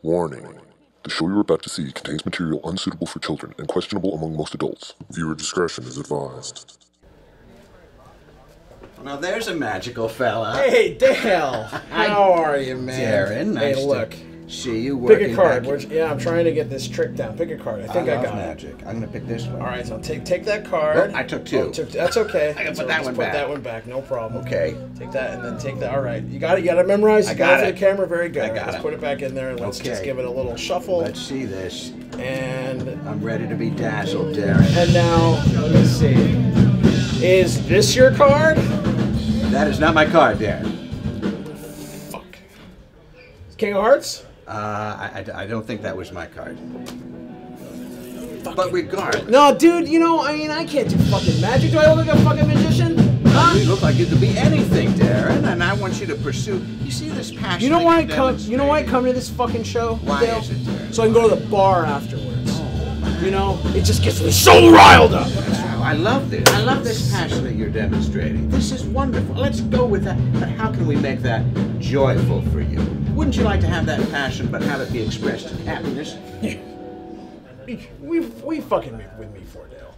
Warning. The show you're about to see contains material unsuitable for children and questionable among most adults. Viewer discretion is advised. Now there's a magical fella. Hey, Dale! How are you, man? Darren, nice hey, look. to see you working. Pick a card. Yeah, I'm trying to get this trick down. Pick a card. I think I got magic. I'm gonna pick this one. All right, so take that card. Oh, I took two. Oh, that's okay. I can so put that one back. Put that one back. No problem. Okay. Take that and then take that. All right, you got it. You got to memorize. I got it. For the camera. Very good. I got let's it. put it back in there and let's Okay. just give it a little shuffle. Let's see this. And I'm ready to be dazzled, Darren. And now let me see. Is this your card? That is not my card, Darren. Fuck. King of Hearts? I don't think that was my card. But regardless. No, dude, you know, I mean, I can't do fucking magic. Do I look like a fucking magician? Huh? You look like you could be anything, Darren, and I want you to pursue. You see this passion. You know why I come? You know why I come to this fucking show? Why Dale? is it, Darren? So I can go to the bar afterwards. Oh, you know, it just gets me so riled up. I love this. I love this passion that you're demonstrating. This is wonderful. Let's go with that. But how can we make that joyful for you? Wouldn't you like to have that passion, but have it be expressed in happiness? Yeah. We fucking with me for Dale.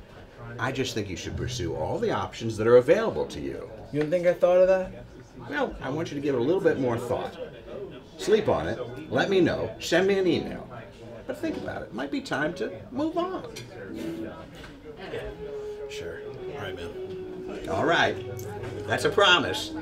I just think you should pursue all the options that are available to you. You don't think I thought of that? Well, I want you to give it a little bit more thought. Sleep on it. Let me know. Send me an email. But think about it. It might be time to move on. Sure. All right, man. All right. That's a promise.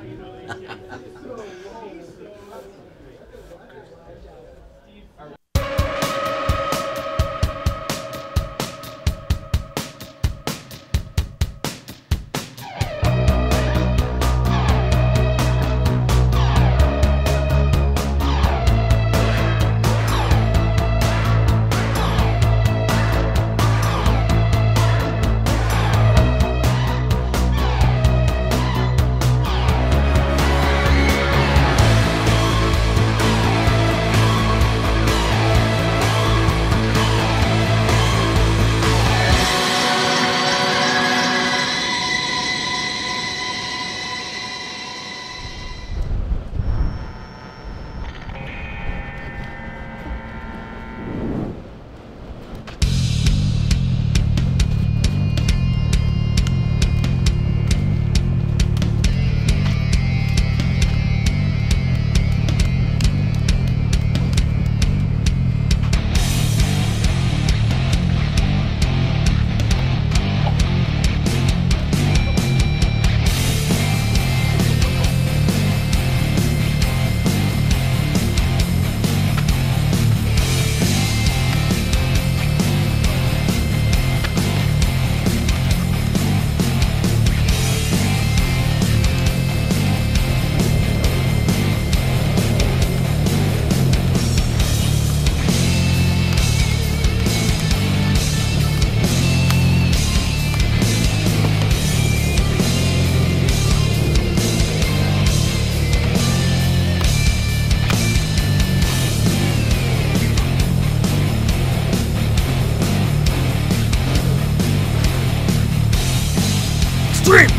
Xtreme!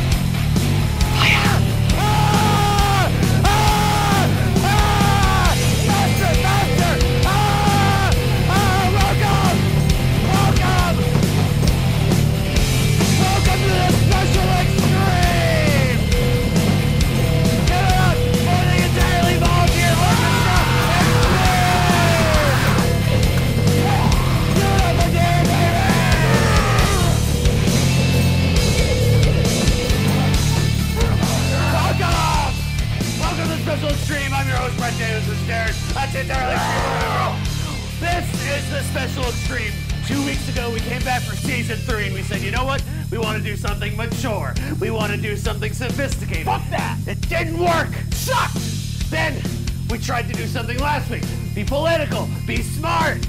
Xtreme, I'm your host, Brett Davis with Darren. That's it, Darren. This is the special Xtreme. 2 weeks ago, we came back for season 3 and we said, you know what? We want to do something mature. We want to do something sophisticated. Fuck that! It didn't work! Sucked! Then, we tried to do something last week. Be political, be smart,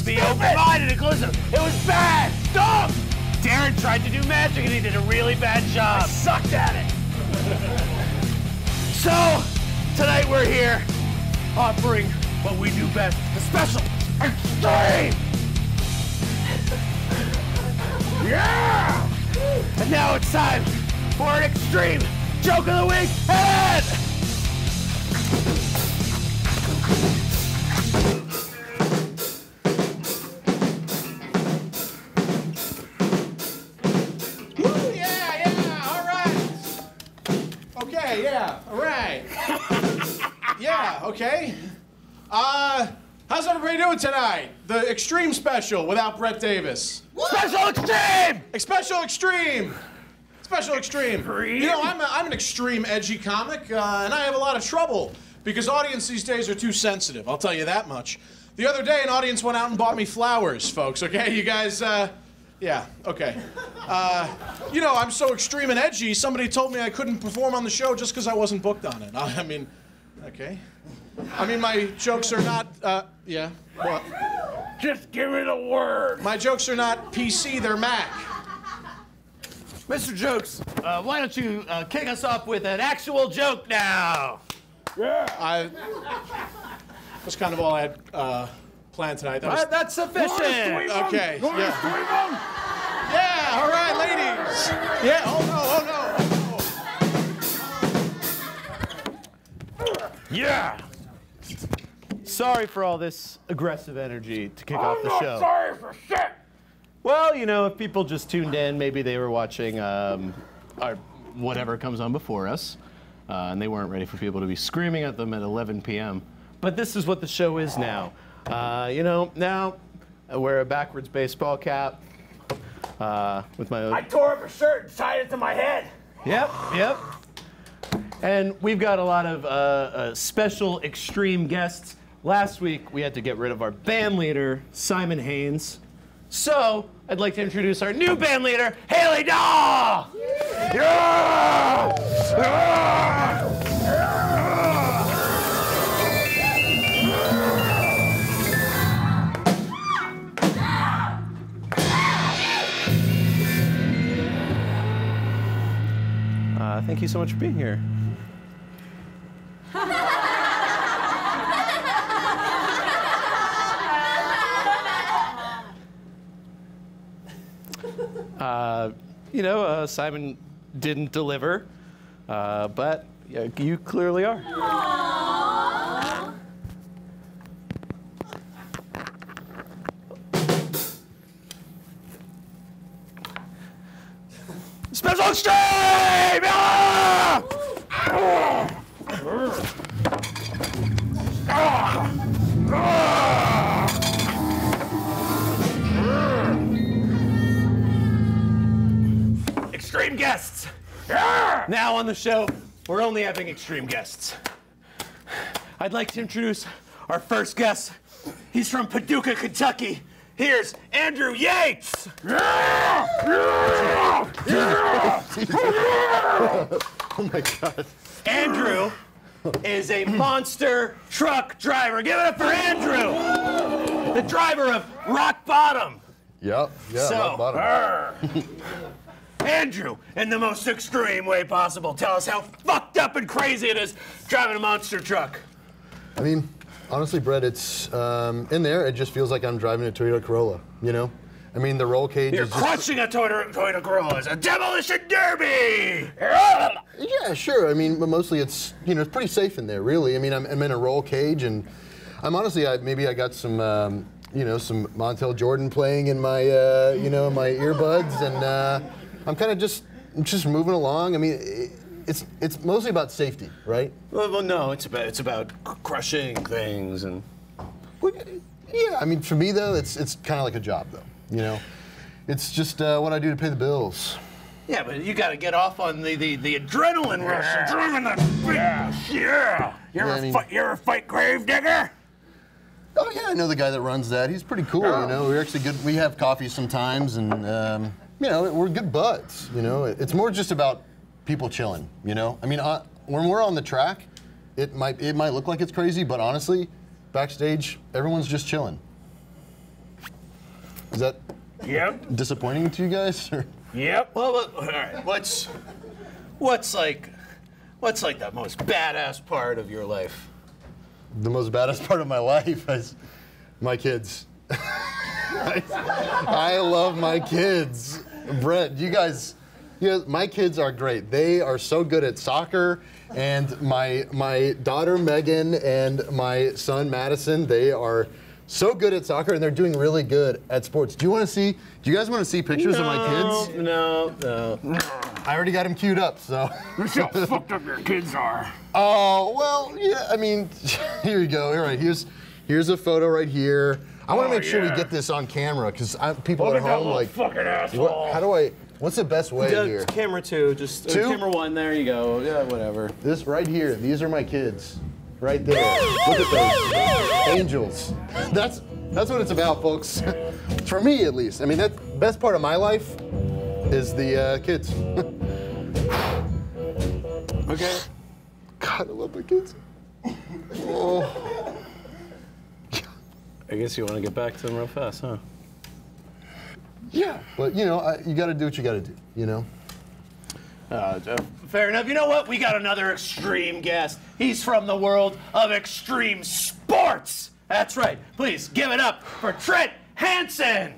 be open-minded, inclusive. It was bad! Dumb! Darren tried to do magic and he did a really bad job. I sucked at it. So, tonight we're here offering what we do best, the special Xtreme! Yeah! And now it's time for an Xtreme Joke of the Week and... How's everybody doing tonight? The Xtreme special without Brett Davis. Special Xtreme! Special Xtreme! Special Xtreme. You know, I'm an extreme edgy comic, and I have a lot of trouble because audience these days are too sensitive. I'll tell you that much. The other day, an audience went out and bought me flowers, folks, okay? You guys, yeah, okay. You know, I'm so extreme and edgy, somebody told me I couldn't perform on the show just because I wasn't booked on it. I mean, okay. I mean, my jokes are not, yeah, what? Just give me the word. My jokes are not PC, they're Mac. Mr. Jokes, why don't you kick us off with an actual joke now? Yeah. That's kind of all I had planned tonight. That's sufficient. Okay. Yeah. Yeah. All right, ladies. Yeah. Oh no. Oh no. Yeah. Sorry for all this aggressive energy to kick off the show. I'm not sorry for shit. Well, you know, if people just tuned in, maybe they were watching our whatever comes on before us, and they weren't ready for people to be screaming at them at 11 p.m. But this is what the show is now. You know, now I wear a backwards baseball cap with my own. I tore up a shirt and tied it to my head. Yep. And we've got a lot of special extreme guests. Last week, we had to get rid of our band leader, Simon Haynes. So, I'd like to introduce our new band leader, Haley Dahl! Yeah! Thank you so much for being here. You know, Simon didn't deliver, but you clearly are. Aww. Special Xtreme! Ah! Extreme guests! Now on the show, we're only having extreme guests. I'd like to introduce our first guest. He's from Paducah, Kentucky. Here's Andrew Yates! Oh my God. Andrew is a monster truck driver. Give it up for Andrew! The driver of Rock Bottom. Yep, yeah, So, Rock Bottom. Andrew, in the most extreme way possible, tell us how fucked up and crazy it is driving a monster truck. I mean, honestly, Brett, it's in there. It just feels like I'm driving a Toyota Corolla. You know, I mean, the roll cage You're is just... crushing a Toyota Corolla. It's a demolition derby. Yeah, sure. I mean, but mostly it's it's pretty safe in there, really. I mean, I'm in a roll cage, and I'm honestly maybe I got some some Montel Jordan playing in my my earbuds, and I'm kind of just moving along. I mean, it's mostly about safety, right? Well, no, it's about crushing things and. Well, yeah, I mean, for me though, it's kind of like a job, though. You know, it's just what I do to pay the bills. Yeah, but you got to get off on the adrenaline rush of driving that big. Yeah. You ever fight Gravedigger? Oh yeah, I know the guy that runs that. He's pretty cool. You know, we're actually good. We have coffee sometimes, and we're good buds. You know, it's more just about people chilling. You know, I mean, when we're on the track, it might look like it's crazy, but honestly, backstage, everyone's just chilling. Is that disappointing to you guys? Yep. Well, all right. What's like the most badass part of your life? The most badass part of my life is my kids. I love my kids. Brett, you guys, my kids are great. They are so good at soccer, and my daughter Megan and my son Madison, they are so good at soccer, and they're doing really good at sports. Do you guys want to see pictures of my kids? No. I already got them queued up, so. Look how fucked up your kids are. Oh, well, yeah, I mean, here you go. All right, here's Here's a photo right here. I want to make sure we get this on camera because people at home like, fucking asshole. how do I? What's the best way here? Camera 2, just camera 1. There you go. Yeah, whatever. This right here. These are my kids, right there. Look at those angels. That's what it's about, folks. For me, at least. I mean, that best part of my life is the kids. Okay. God, I love my kids. Oh. I guess you want to get back to them real fast, huh? Yeah, but you know, you got to do what you got to do. You know. Fair enough. You know what? We got another extreme guest. He's from the world of extreme sports. That's right. Please give it up for Trent Hansen.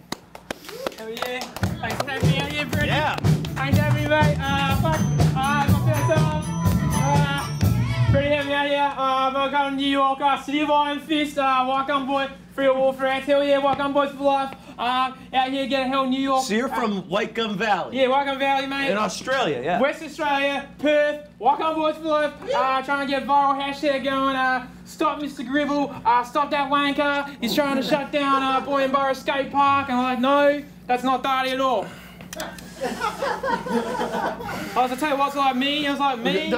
Hell yeah. Thanks for having me out here, Brett. Yeah. Thanks for having me, mate. My first time. Pretty heavy out here. Welcome to New York. City of Iron Fist. Welcome, boy. Free War France. Hell yeah. Welcome, boys for life. Out here, get a hell New York. So you're from White Gum Valley. Yeah, White Gum Valley, mate. In Australia, yeah. West Australia, Perth. Welcome, boys for life. Trying to get viral hashtag going. Stop Mr. Gribble. Stop that wanker. He's trying to shut down Boydenborough Skate Park. And I'm like, no, that's not dirty at all. I was like, what's like me? I was like, me?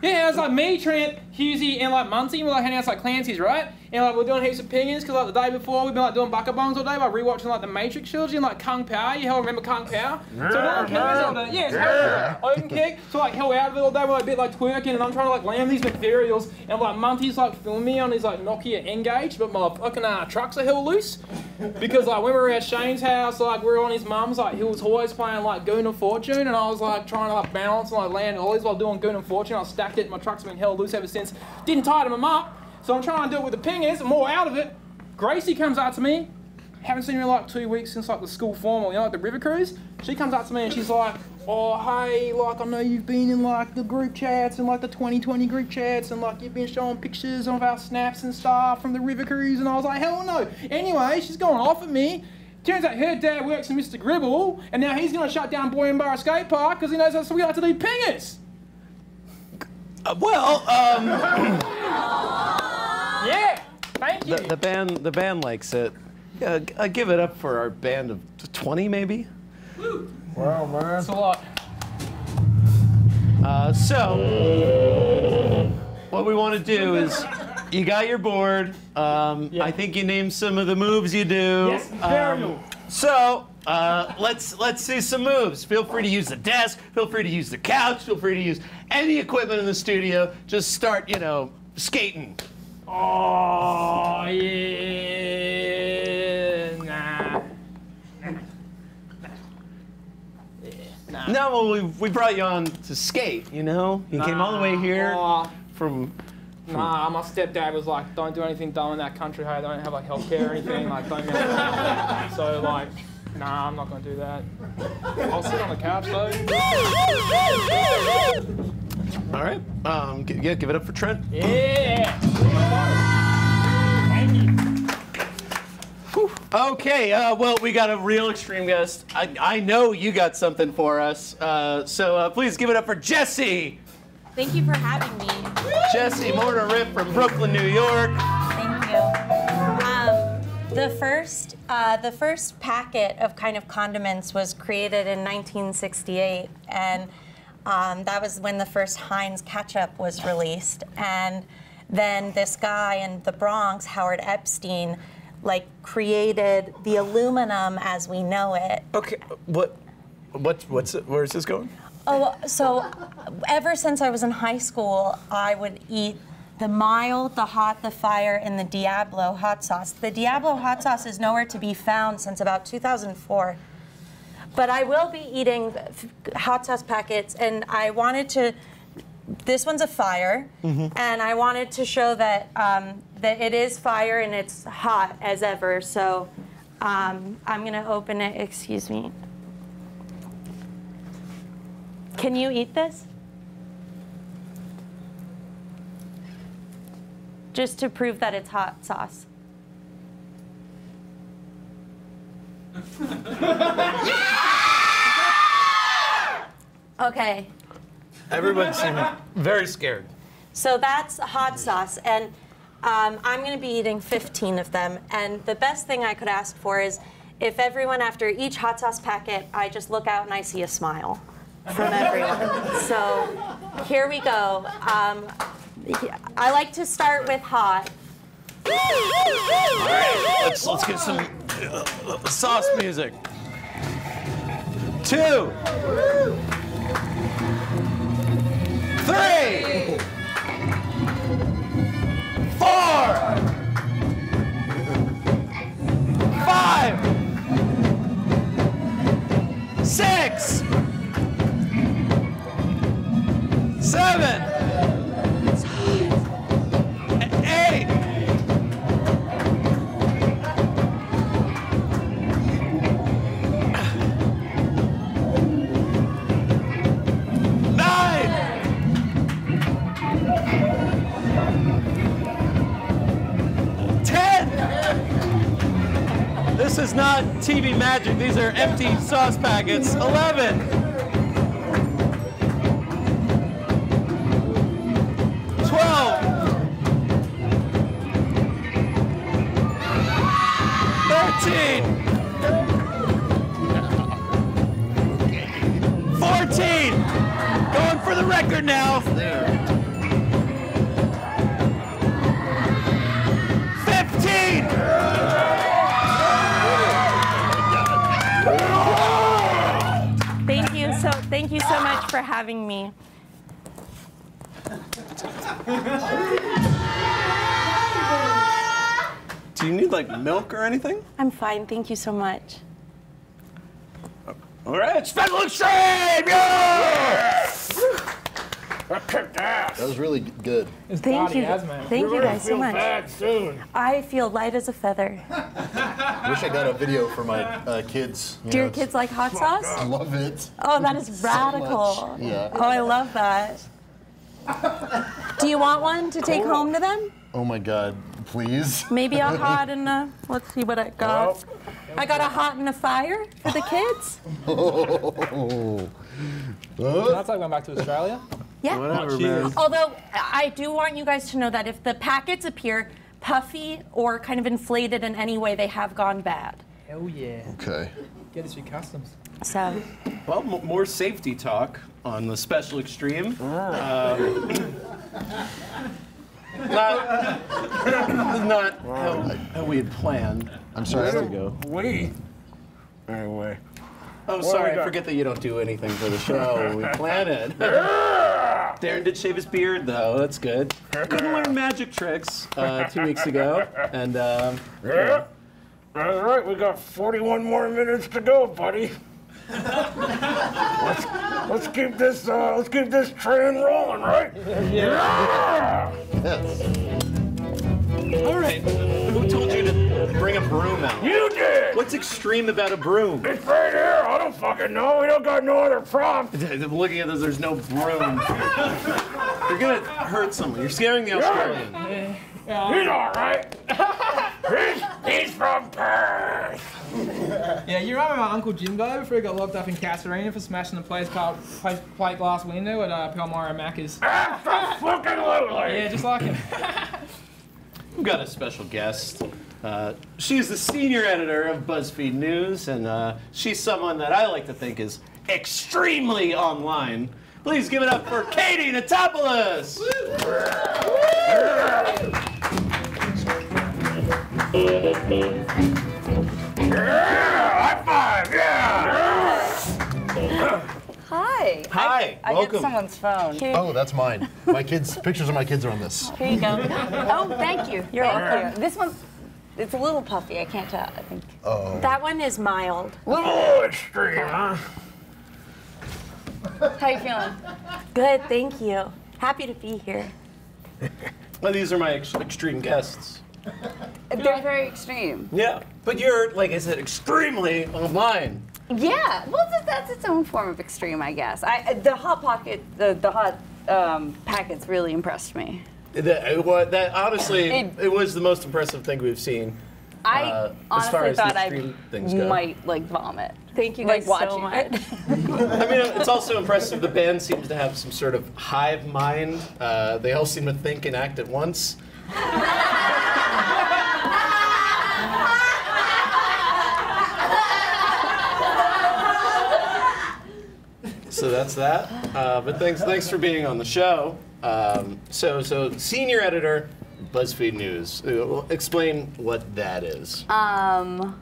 Yeah, it was like me, Trent, Husey, and like Muncie. We're like hanging out like Clancy's, right? And like we're doing heaps of pingings because like the day before we've been like doing bucket bongs all day by rewatching like the Matrix trilogy and like Kung Pao. You hell remember Kung Pao? So we're doing pingings all day. Yeah, it's open kick. So like hell out of it all day. We're like a bit like twerking and I'm trying to like land these materials and like Muntie's like filming me on his like Nokia Engage, but my fucking trucks are hell loose because like when we were at Shane's house, like we were on his mum's, like he was always playing like Goon of Fortune and I was like trying to like balance and like land ollies while doing Goon of Fortune. I stacked it. My trucks have been hell loose ever since. Didn't tighten them up. So I'm trying to do it with the pingers, more out of it. Gracie comes out to me. Haven't seen her in like 2 weeks since like the school formal, you know, like the river cruise. She comes up to me and she's like, oh, hey, like I know you've been in like the group chats and like the 2020 group chats and like you've been showing pictures of our snaps and stuff from the river cruise. And I was like, hell no. Anyway, she's going off at me. Turns out her dad works for Mr. Gribble and now he's going to shut down Boydenborough Skate Park because he knows that's what we like to do pingers. Yeah, thank you. The band likes it. Yeah, give it up for our band of 20, maybe. Woo. Wow, man. That's a lot. So, what we want to do is, you got your board. Yeah. I think you named some of the moves you do. Yes, very So, let's see some moves. Feel free to use the desk. Feel free to use the couch. Feel free to use any equipment in the studio. Just start, you know, skating. Oh, yeah, nah. No, well, we brought you on to skate, you know? You came all the way here from... Nah, my stepdad was like, don't do anything dumb in that country, hey, don't have like healthcare or anything, like don't get so like, nah, I'm not gonna do that. I'll sit on the couch though. All right, yeah, give it up for Trent. Yeah! Thank you. Whew. Okay, well, we got a real extreme guest. I know you got something for us, so please give it up for Jessy. Thank you for having me. Jessy Morner-Ritt from Brooklyn, New York. Thank you. The first packet of kind of condiments was created in 1968, and that was when the first Heinz ketchup was released. And then this guy in the Bronx, Howard Epstein, like created the aluminum as we know it. Okay, where's this going? Oh, so ever since I was in high school, I would eat the mild, the hot, the fire, and the Diablo hot sauce. The Diablo hot sauce is nowhere to be found since about 2004. But I will be eating hot sauce packets, and I wanted to, this one's a fire, and I wanted to show that, that it is fire and it's hot as ever. So I'm gonna open it, excuse me. Can you eat this? Just to prove that it's hot sauce. Okay. Everyone seemed very scared. So that's hot sauce, and I'm going to be eating 15 of them, and the best thing I could ask for is if everyone, after each hot sauce packet, I just look out and I see a smile from everyone. So here we go. I like to start with hot. All right, let's get some sauce music. 2, 3, 4, 5, 6, 7, 8. 10. This is not TV magic. These are empty sauce packets. 11. 12. 13. 14. Going for the record now. 15. Thank you so much for having me. Do you need like milk or anything? I'm fine, thank you so much. All right, Special Extreme! Yeah! I kicked ass. That was really good. Thank you. Thank you guys so much. Bad soon. I feel light as a feather. Wish I got a video for my kids. Do your kids like hot sauce? I love it. Oh, that is radical. So much. Yeah. Oh, I love that. Do you want one to take home to them? Oh my God, please. Maybe a hot and a, let's see what I got. I got a hot and a fire for the kids. Can I take one back to Australia? Yeah. Whatever, man. Although, I do want you guys to know that if the packets appear puffy or kind of inflated in any way, they have gone bad. Hell yeah. Okay. Get this through customs. So. Well, more safety talk on the Special Extreme. Not how we had planned. I'm sorry. I don't go. Anyway. Oh, sorry. I forget that you don't do anything for the show. We plan it. Darren did shave his beard, though. That's good. Couldn't learn magic tricks 2 weeks ago, and Yeah. All right, we got 41 more minutes to go, buddy. let's keep this train rolling, right? Yes. all right. Who told you to bring a broom out? You did. What's extreme about a broom? It's right here. I don't fucking know. We don't got no other props. I'm looking at this. There's no broom. You're gonna hurt someone. You're scaring the Australian. He's all right. he's from Perth. Yeah, you remember my Uncle Jimbo before he got locked up in Casarina for smashing the plate glass window at Palmyra Macca's? Absolutely. Yeah, just like him. We've got a special guest. She's the senior editor of BuzzFeed News, and she's someone that I like to think is extremely online. Please give it up for Katie Notopolous! Yeah, high five, yeah! Hi. Hi, I welcome. get someone's phone. Oh, that's mine. My kids. Pictures of my kids are on this. Here you go. Oh, thank you. You're Thank you. This one, it's a little puffy. I can't tell. I think. Oh. That one is mild. Little extreme, huh? How you feeling? Good, thank you. Happy to be here. Well, these are my extreme guests. They're very extreme. Yeah, but you're, like I said, extremely online. Yeah. Well, that's its own form of extreme, I guess. The hot pocket, the hot packets really impressed me. That honestly, it was the most impressive thing we've seen. I as far honestly as thought the I extreme things go. might like vomit. Thank you Like guys so watching much. I mean, it's also impressive. The band seems to have some sort of hive mind. They all seem to think and act at once. So that's that. But thanks for being on the show. So senior editor, BuzzFeed News. Explain what that is. Well,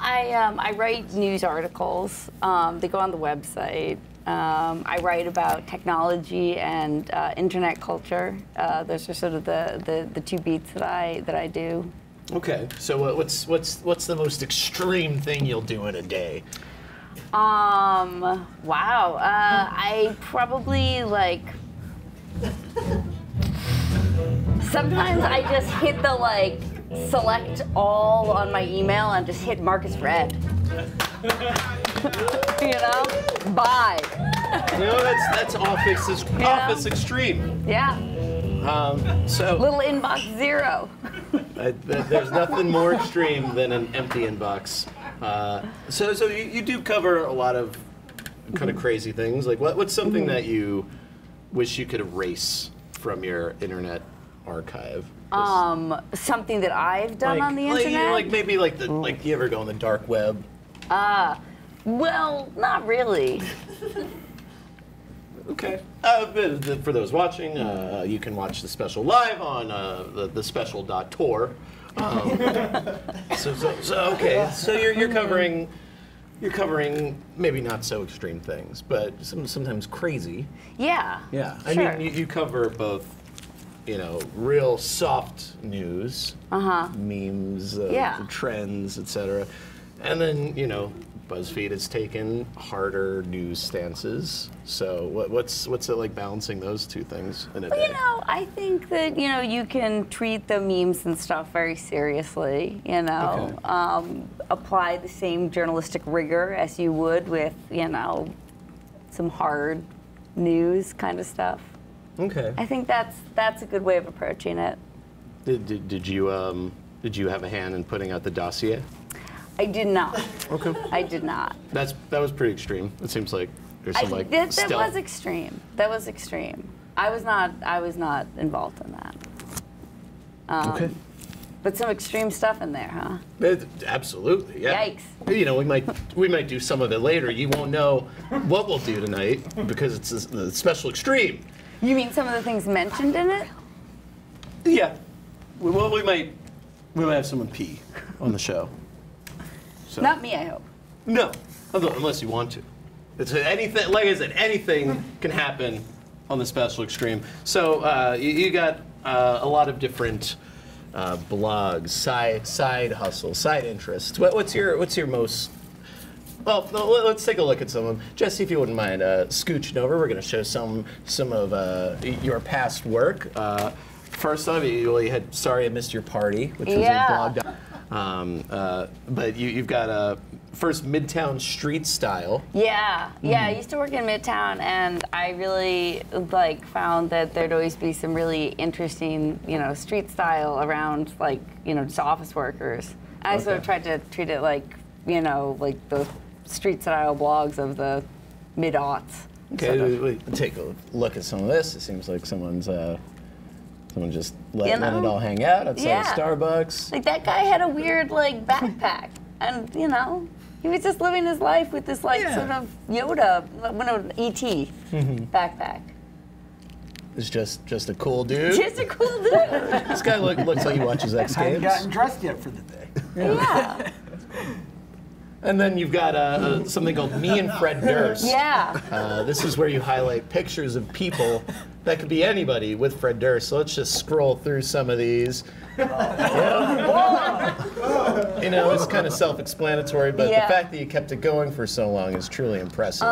I write news articles. They go on the website. I write about technology and internet culture. Those are sort of the two beats that I do. Okay. So what's the most extreme thing you'll do in a day? Wow. I probably like. Sometimes I just hit the like select all on my email and just hit Marcus Red. You know, bye. You know, that's office extreme. Yeah. So little inbox zero. There's nothing more extreme than an empty inbox. So you do cover a lot of kind of crazy things. Like what's something that you wish you could erase from your internet archive? Something that I've done on the internet. Like maybe like you ever go on the dark web? Well, not really. Okay. For those watching, you can watch the special live on the special.tour. Okay. So you're covering maybe not so extreme things, but sometimes crazy. Yeah. Yeah. Sure. I mean, you cover both, real soft news, memes, trends, etc. And then, BuzzFeed has taken harder news stances. So what's it like balancing those two things in a day? I think that, you can treat the memes and stuff very seriously, Okay. Apply the same journalistic rigor as you would with, some hard news kind of stuff. Okay. I think that's a good way of approaching it. Did you have a hand in putting out the dossier? I did not. Okay. I did not. That was pretty extreme. It seems like there's some that stealth. was extreme. That was extreme. I was not involved in that. Okay. But some extreme stuff in there, huh? Absolutely, yeah. Yikes. We might do some of it later. You won't know what we'll do tonight because it's a special extreme. You mean some of the things mentioned in it? Yeah. Well, we might have someone pee on the show. So. Not me, I hope. No, unless you want to. It's anything. Like I said, anything can happen on the special extreme. So you got a lot of different blogs, side hustles, side interests. What's your most? Well, let's take a look at some of them. Jessy, if you wouldn't mind scooching over, we're going to show some of your past work. First off, you had Sorry I Missed Your Party, which was a blog. But you've got first Midtown Street Style. Yeah, I used to work in Midtown, and I really found that there'd always be some really interesting, street style around just office workers. I sort of tried to treat it like the street style blogs of the mid-aughts. Okay, we take a look at some of this. It seems like someone just letting it all hang out outside of Starbucks. Like that guy had a weird backpack, and he was just living his life with this sort of Yoda, ET backpack. It's just a cool dude. Just a cool dude. This guy looks like he watches X Games. Hadn't gotten dressed yet for the day. Yeah. And then you've got something called Me and Fred Durst. Yeah. This is where you highlight pictures of people that could be anybody with Fred Durst. So let's just scroll through some of these. It's kind of self-explanatory, but the fact that you kept it going for so long is truly impressive.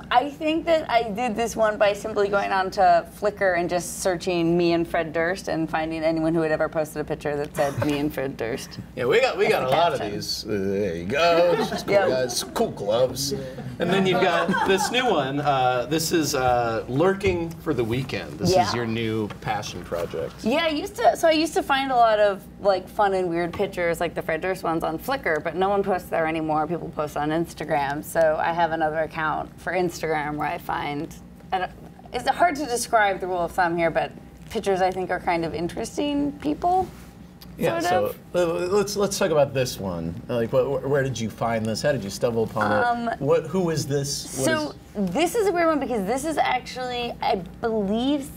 I think that I did this one by simply going on to Flickr and just searching Me and Fred Durst and finding anyone who had ever posted a picture that said Me and Fred Durst. Yeah, we got a lot of these. There you go. It's just cool guys, cool gloves. And then you've got this new one. This is Lurking for the Weekend. This is your new passion project. Yeah, I used to find a lot of fun and weird pictures like the Fred Durst ones on Flickr, but no one posts there anymore. People post on Instagram. So I have another account for Instagram where I find, it's hard to describe the rule of thumb here, but pictures I think are kind of interesting people. Yeah, sort so let's talk about this one. Like, where did you find this? How did you stumble upon it? Who is this? This is a weird one because this is actually, I believe,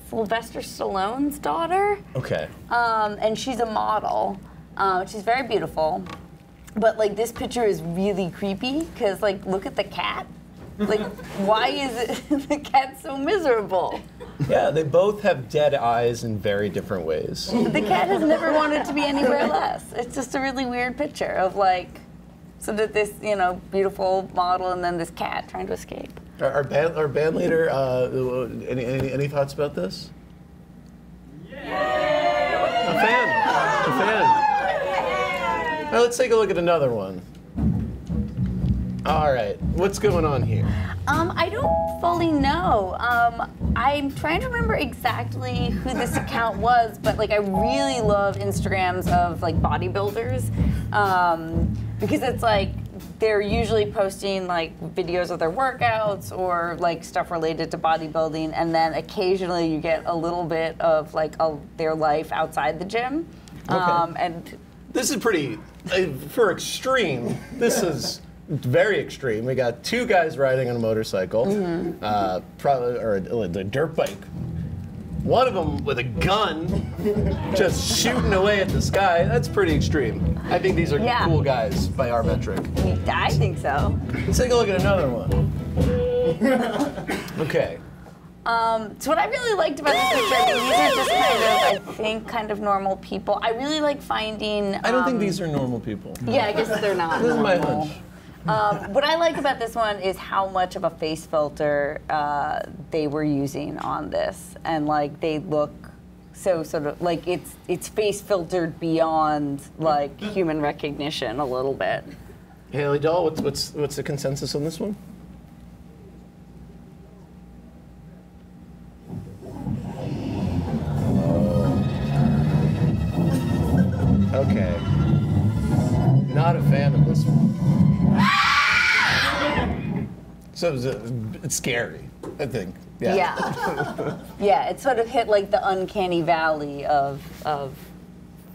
Sylvester Stallone's daughter. Okay. And she's a model. She's very beautiful. But like this picture is really creepy because like look at the cat. Like why is it the cat so miserable? Yeah, they both have dead eyes in very different ways. The cat has never wanted to be anywhere less. It's just a really weird picture of like, so that this, you know, beautiful model and then this cat trying to escape. Our band leader, any thoughts about this? Yeah! A fan. All right, let's take a look at another one. All right, what's going on here? I don't fully know. I'm trying to remember exactly who this account was, but like I really love Instagrams of like bodybuilders because it's like they're usually posting like videos of their workouts or like stuff related to bodybuilding, and then occasionally you get a little bit of like their life outside the gym. Okay. And this is pretty, for extreme, this is very extreme. We got two guys riding on a motorcycle, probably, or a dirt bike. One of them with a gun, just shooting away at the sky. That's pretty extreme. I think these are cool guys by our metric. I think so. Let's take a look at another one. Okay. So what I really liked about this picture, I mean, these are just kind of, I think, kind of normal people. I really like finding... I don't think these are normal people. Yeah, I guess they're not. This is my hunch. What I like about this one is how much of a face filter they were using on this, and like they look so sort of like it's face filtered beyond like human recognition a little bit. Haley Dahl, what's the consensus on this one? Okay. Not a fan of this one. So it's scary, I think. Yeah. Yeah, it sort of hit like the uncanny valley of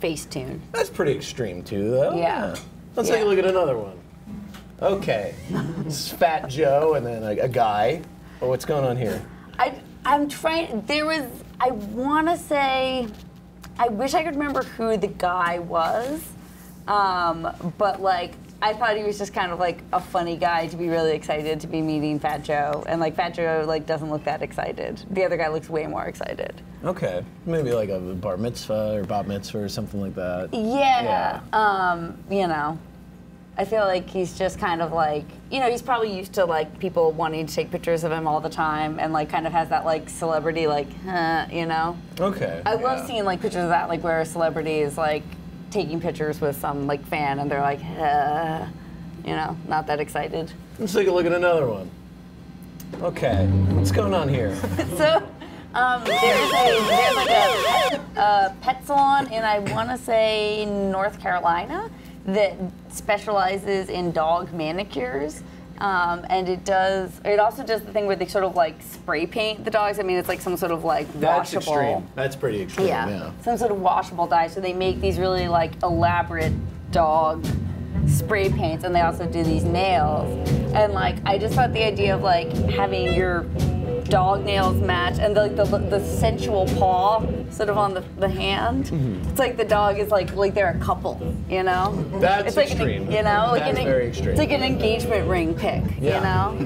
Facetune. That's pretty extreme too, though. Yeah. Let's take a look at another one. Okay. This is Fat Joe and then a guy. Oh, what's going on here? I'm trying, I want to say, I wish I could remember who the guy was, but like, I thought he was just kind of like a funny guy to be really excited to be meeting Fat Joe, and like Fat Joe like doesn't look that excited. The other guy looks way more excited. Okay, maybe like a bar mitzvah or bat mitzvah or something like that. Yeah. You know, I feel like he's just kind of like, you know, he's probably used to like people wanting to take pictures of him all the time, and like kind of has that like celebrity like, you know. Okay. I love seeing like pictures of that, like where a celebrity is like taking pictures with some like fan, and they're like, you know, not that excited. Let's take a look at another one. Okay, what's going on here? So there's like a pet salon in, I want to say, North Carolina that specializes in dog manicures. And it also does the thing where they sort of like spray paint the dogs. I mean, it's like some sort of like That's washable. extreme. That's pretty extreme, yeah. Some sort of washable dye. So they make these really like elaborate dog spray paints, and they also do these nails. And like, I just thought the idea of like having your dog nails match, and the sensual paw sort of on the hand. Mm-hmm. It's like the dog is like they're a couple, you know? That's it's like extreme. You know, like that's very extreme. It's like an engagement ring pic, you know?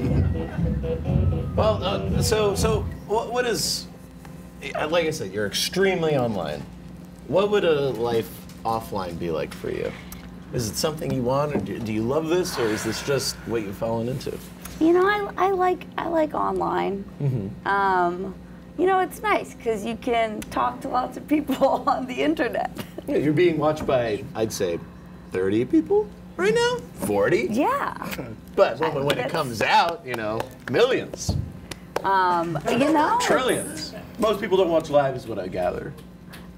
Well, so what is, like I said, you're extremely online. What would a life offline be like for you? Is it something you want, or do you love this, or is this just what you've fallen into? You know, I like online. Mm-hmm. You know, it's nice because you can talk to lots of people on the internet. Yeah, you're being watched by, I'd say, 30 people right now? 40? Yeah. But when it comes out, you know, millions. You know? Trillions. Most people don't watch live is what I gather.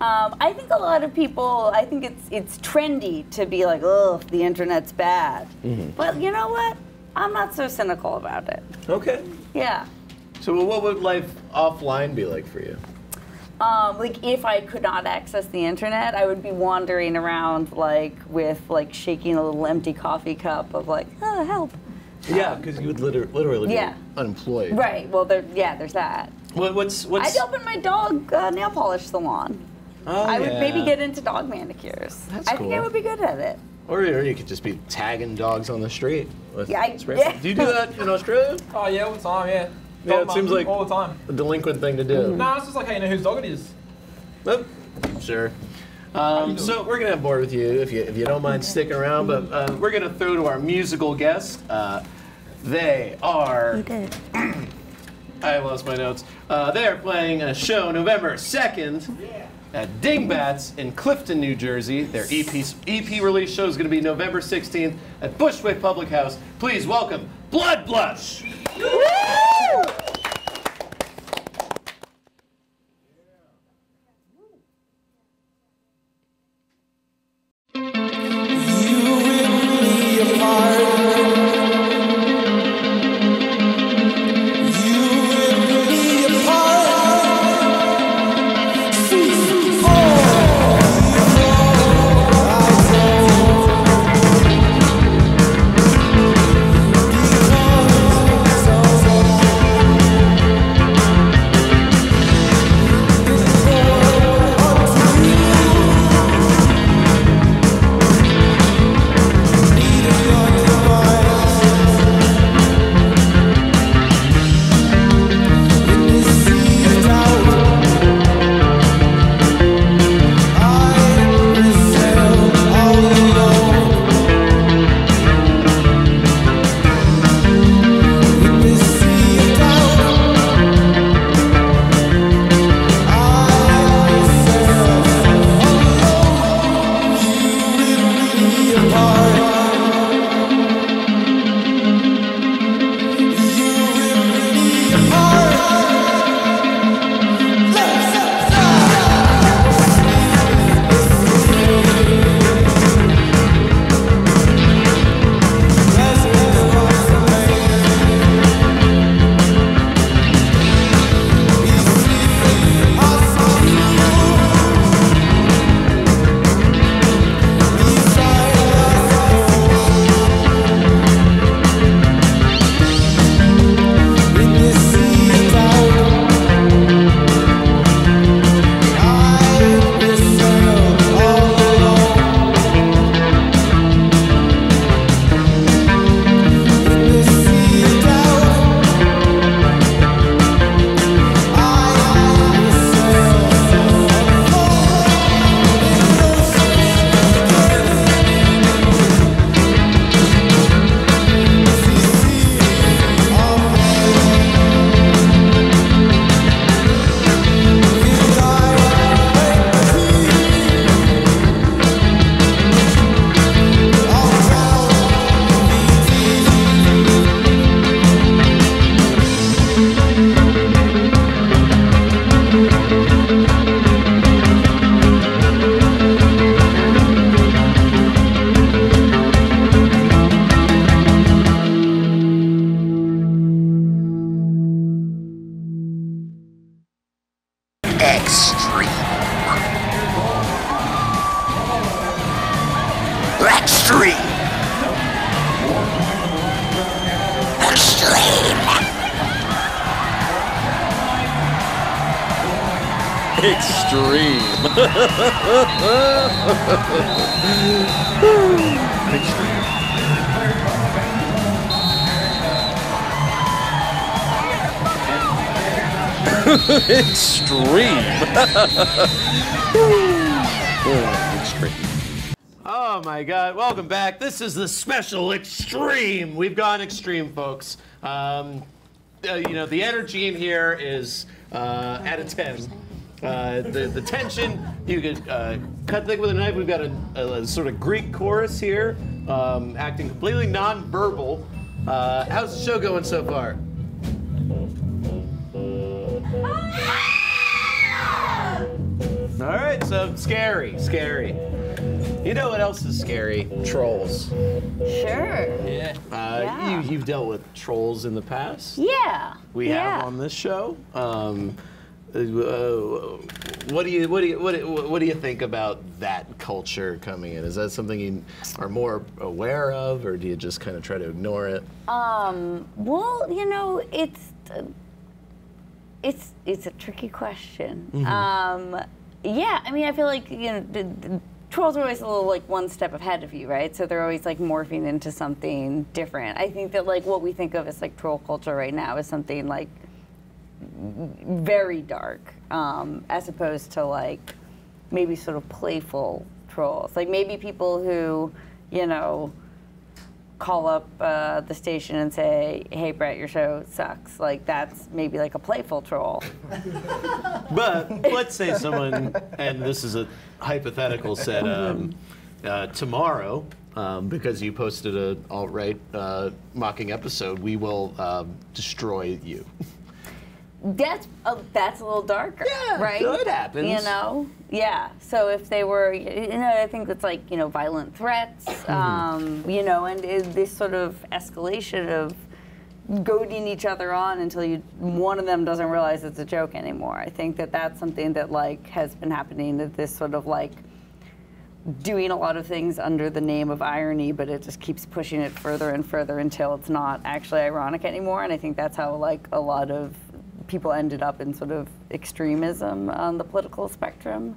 I think a lot of people, I think it's trendy to be like, oh, the internet's bad. Mm-hmm. But you know what? I'm not so cynical about it. Okay. Yeah. So what would life offline be like for you? Like if I could not access the internet, I would be wandering around like with like shaking a little empty coffee cup of like, oh, help. Yeah, because you would literally be unemployed. Right. Well, there's that. What's? I'd open my dog nail polish salon. Oh, I would maybe get into dog manicures. That's I think I would be good at it. Or you could just be tagging dogs on the street. With Yeah. Do you do that in Australia? Oh yeah, all the time. Yeah. Yeah, it seems like all the time. a delinquent thing to do. No, it's just like how you know whose dog it is. Oh, sure. So we're gonna have board with you if you don't mind sticking around, but we're gonna throw to our musical guest. They are. You did. I lost my notes. They are playing a show November 2nd at Dingbats in Clifton, New Jersey. Their EP release show is going to be November 16th at Bushwick Public House. Please welcome Blood Blush. Extreme. Oh my God! Welcome back. This is the special Extreme. We've gone extreme, folks. You know, the energy in here is at a 10. The tension, you could cut thick with a knife. We've got a sort of Greek chorus here, acting completely non-verbal. How's the show going so far? All right, so scary. You know what else is scary? Trolls. Sure. Yeah. You've dealt with trolls in the past. Yeah. We have on this show. What do you think about that culture coming in? Is that something you are more aware of, or do you just kind of try to ignore it? Well, you know, it's a tricky question. Yeah, I mean, I feel like, you know, the trolls are always a little like one step ahead of you, right? So they're always like morphing into something different. I think that like what we think of as like troll culture right now is something like very dark, as opposed to like maybe sort of playful trolls. Like maybe people who, you know, call up the station and say, "Hey Brett, your show sucks." Like that's maybe like a playful troll. But let's say someone, and this is a hypothetical, said tomorrow, because you posted an alt-right mocking episode, we will destroy you. That's a little darker, right? So it happens. You know, yeah. So if they were, you know, I think it's like, you know, violent threats, you know, and this sort of escalation of goading each other on until one of them doesn't realize it's a joke anymore. I think that that's something that like has been happening. That this sort of like doing a lot of things under the name of irony, but it just keeps pushing it further and further until it's not actually ironic anymore. And I think that's how like a lot of people ended up in sort of extremism on the political spectrum.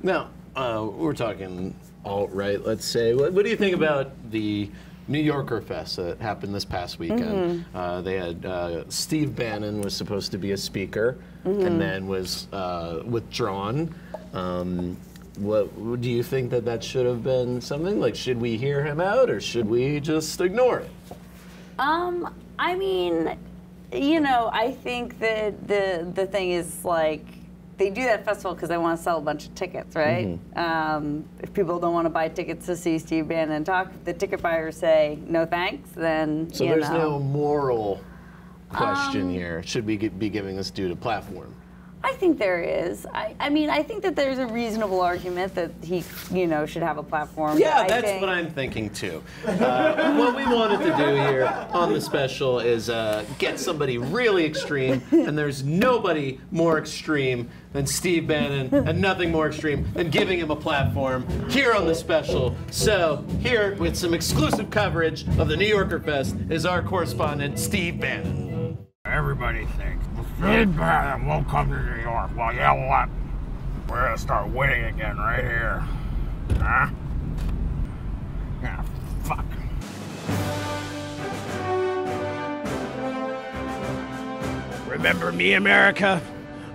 Now, we're talking alt-right, let's say. What do you think about the New Yorker Fest that happened this past weekend? They had Steve Bannon was supposed to be a speaker and then was withdrawn. What do you think that should have been something? Like, should we hear him out or should we just ignore it? I mean, you know, I think that the thing is like they do that festival because they want to sell a bunch of tickets, right? If people don't want to buy tickets to see Steve Bannon talk, if the ticket buyers say no thanks, then so there's no moral question here. Should we be giving this dude a platform? I think there is. I mean, I think that there's a reasonable argument that he, you know, should have a platform. Yeah, that's what I'm thinking too. What we wanted to do here on the special is get somebody really extreme, and there's nobody more extreme than Steve Bannon, and nothing more extreme than giving him a platform here on the special. So here, with some exclusive coverage of the New Yorker Fest, is our correspondent, Steve Bannon. Everybody thinks Steve Bannon won't come to New York. Well, you know what? We're gonna start winning again right here. Huh? Yeah, fuck. Remember me, America?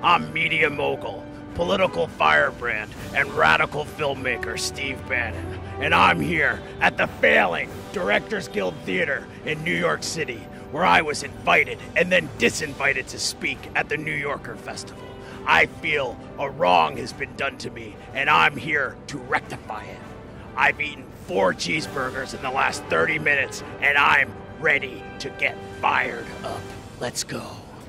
I'm media mogul, political firebrand, and radical filmmaker Steve Bannon. And I'm here at the failing Directors Guild Theater in New York City, where I was invited and then disinvited to speak at the New Yorker Festival. I feel a wrong has been done to me, and I'm here to rectify it. I've eaten 4 cheeseburgers in the last 30 minutes, and I'm ready to get fired up. Let's go.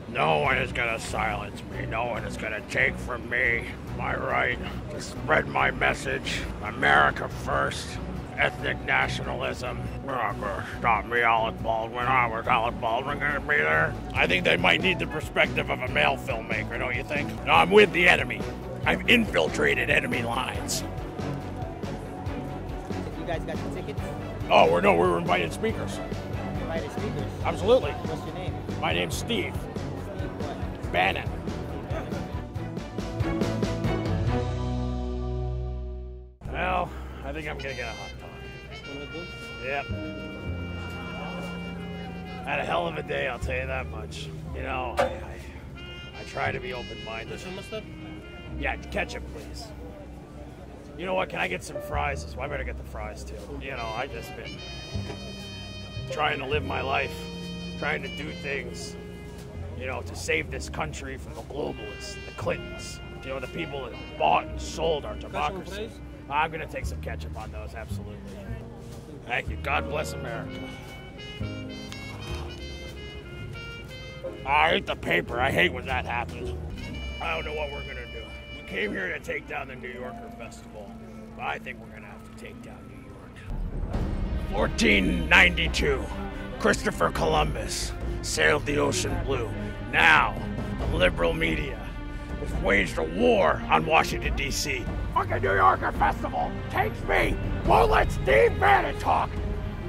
No one is gonna silence me. No one is gonna take from me my right to spread my message. America first. Ethnic nationalism. Stop me, Alec Baldwin. Was Alec Baldwin gonna be there? I think they might need the perspective of a male filmmaker, don't you think? No, I'm with the enemy. I've infiltrated enemy lines. You guys got the tickets? Oh, we were invited speakers. Invited speakers? Absolutely. What's your name? My name's Steve. Steve what? Bannon. Well, I think I'm gonna get a hot dog. Yep. Had a hell of a day, I'll tell you that much. You know, I try to be open-minded. Yeah, ketchup, please. You know what? Can I get some fries? Well, I better get the fries too. You know, I just been trying to live my life, trying to do things, you know, to save this country from the globalists, the Clintons, you know, the people that bought and sold our democracy. I'm gonna take some ketchup on those, absolutely. Thank you. God bless America. I hate the paper. I hate when that happens. I don't know what we're gonna do. We came here to take down the New Yorker Festival, but I think we're gonna have to take down New York. 1492, Christopher Columbus sailed the ocean blue. Now, the liberal media has waged a war on Washington, D.C. Fucking New Yorker Festival takes me, won't let Steve Bannon talk.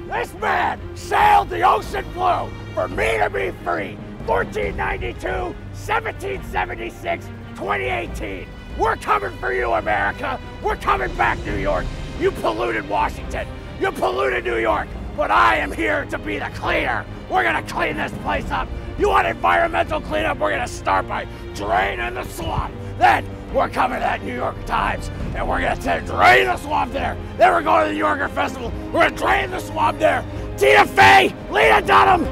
This man sailed the ocean blue for me to be free. 1492, 1776, 2018. We're coming for you, America. We're coming back, New York. You polluted Washington. You polluted New York. But I am here to be the cleaner. We're gonna clean this place up. You want environmental cleanup? We're gonna start by draining the swamp. Then we're coming to that New York Times, and we're gonna drain the swamp there. Then we're going to the New Yorker Festival. We're gonna drain the swamp there. Tina Fey, Lena Dunham.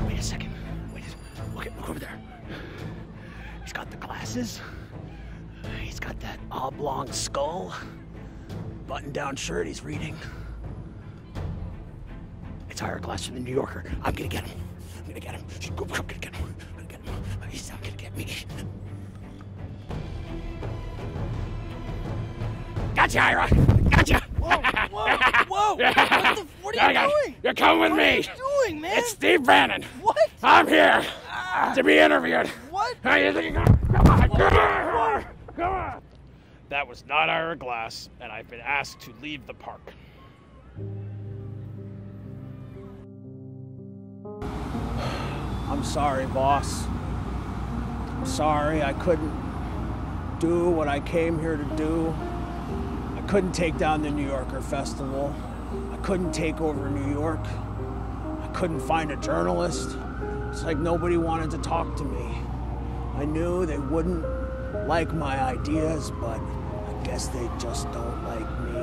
Wait a second. Look over there. He's got the glasses. He's got that oblong skull. Button-down shirt. He's reading. It's Ira Glass from the New Yorker. I'm gonna get him. I'm gonna get him. I'm gonna get him. I'm gonna get him. He's not gonna get me. Gotcha, Ira. Gotcha. Whoa! What are you doing? You're coming with me. What are you doing, man? It's Steve Bannon. What? I'm here to be interviewed. What? How you think? Come on. That was not Ira Glass, and I've been asked to leave the park. I'm sorry, boss. I'm sorry I couldn't do what I came here to do. I couldn't take down the New Yorker Festival. I couldn't take over New York. I couldn't find a journalist. It's like nobody wanted to talk to me. I knew they wouldn't like my ideas, but I guess they just don't like me.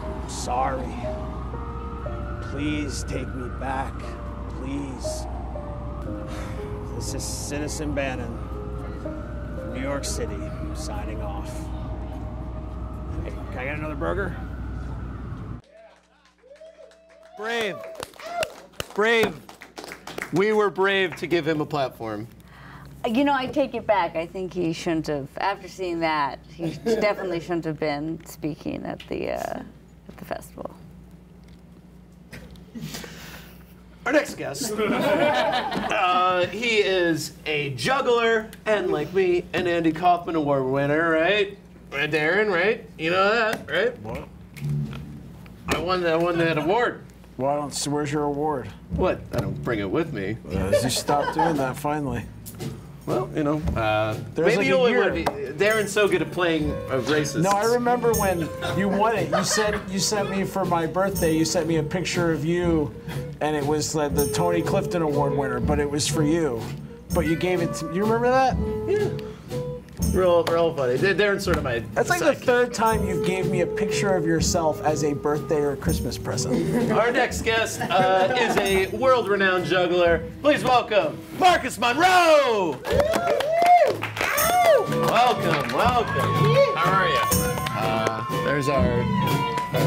I'm sorry. Please take me back. Please. This is Citizen Bannon from New York City, signing off. Hey, can I get another burger? Brave. Brave. We were brave to give him a platform. You know, I take it back. I think he shouldn't have. After seeing that, he definitely shouldn't have been speaking at the festival. Our next guest. He is a juggler, and like me, an Andy Kaufman Award winner, right? Darren, right? You know that, right? What? I won that award. Well, I don't see, where's your award? What? I don't bring it with me. You stopped doing that finally. Well, you know, There's maybe like you a year. Darren's so good at playing racists. No, I remember when you won it. You said you sent me for my birthday. You sent me a picture of you, and it was like the Tony Clifton Award winner, but it was for you. But you gave it to. You remember that? Yeah. Real funny. Darren's sort of my. That's like the third time you gave me a picture of yourself as a birthday or Christmas present. Our next guest is a world-renowned juggler. Please welcome Marcus Monroe. Welcome. How are you? There's our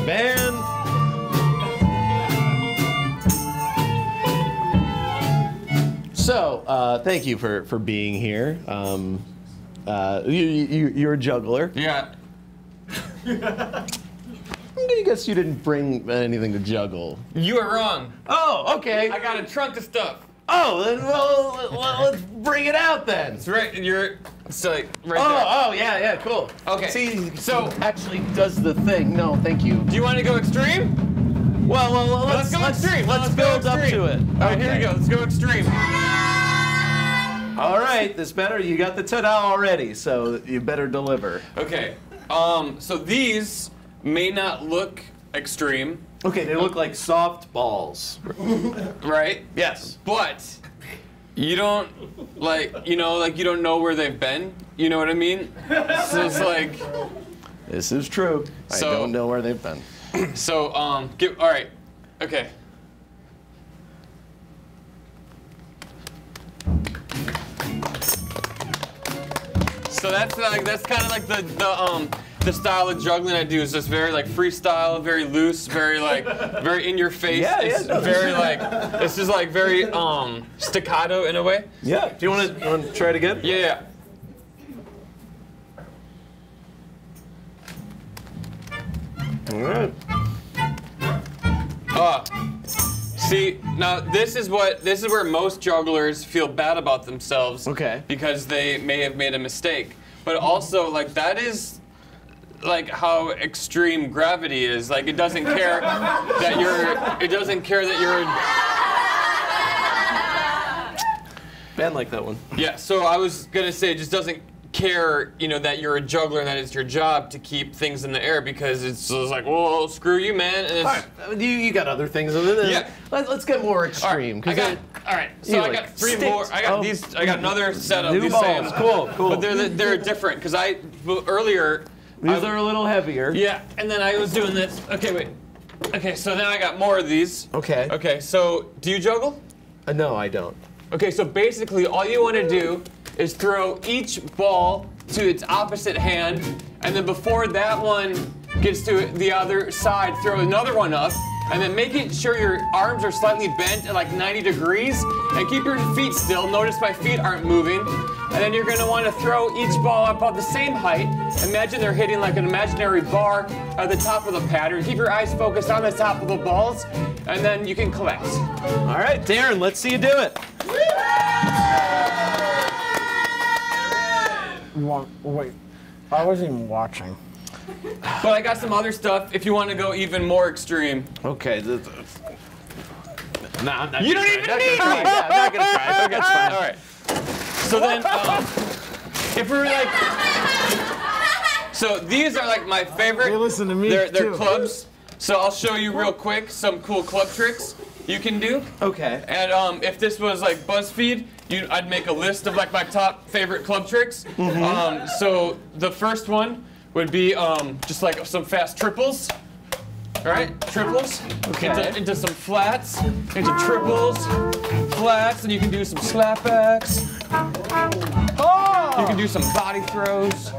band. So, thank you for being here. You're a juggler. Yeah. I'm gonna guess you didn't bring anything to juggle. You are wrong. Oh, okay. I got a trunk of stuff. Oh, then well, let's bring it out then. It's right. It's like right there. Oh, yeah, cool. Okay. See, so actually does the thing. No, thank you. Do you want to go extreme? Well, let's go extreme. Let's build up to it. All right, here we go. Let's go extreme. All right, this better. You got the ta-da already, so you better deliver. Okay. So these may not look extreme. Okay, they look like soft balls. Right? Yes. But you don't you don't know where they've been. You know what I mean? So it's like this is true. I don't know where they've been. So all right. Okay. So that's kind of like the style of juggling I do is just very like freestyle, very loose, very very in your face. It's very it's just like very staccato in a way. Yeah. Do you want to try it again? Yeah. All right. See, now this is where most jugglers feel bad about themselves. Okay. Because they may have made a mistake. But also, like, that is like how extreme gravity is. Like, it doesn't care that you're Ben liked that one. Yeah, so I was gonna say, it just doesn't care, you know, that you're a juggler and that it's your job to keep things in the air, because it's just like, well, screw you, man. And it's, all right, you got other things other than yeah. Let's get more extreme. All right, so I got three more. I got these. I got another set of new these balls. same. Cool. But they're different because earlier. These are a little heavier. Yeah, and then I was doing this. Okay, wait. Okay, so then I got more of these. Okay. Okay, so do you juggle? No, I don't. Okay, so basically all you want to do is throw each ball to its opposite hand, and then before that one gets to the other side, throw another one up, and then making sure your arms are slightly bent at like 90 degrees, and keep your feet still. Notice my feet aren't moving. And then you're gonna want to throw each ball about the same height. Imagine they're hitting like an imaginary bar at the top of the pattern. Keep your eyes focused on the top of the balls, and then you can collect. All right, Darren, let's see you do it. Wait, I wasn't even watching. But I got some other stuff if you want to go even more extreme. Okay. No, I'm not. You don't even need me. I'm not gonna try. Okay, it's fine. All right. So then, if we're like, so these are like my favorite. Hey, listen to me. They're too. clubs. So I'll show you real quick some cool club tricks you can do. Okay. And if this was like BuzzFeed, I'd make a list of like my top favorite club tricks. Mm-hmm. So the first one would be just like some fast triples. All right, triples, okay. into some flats, into triples, flats, and you can do some slapbacks. Oh! You can do some body throws.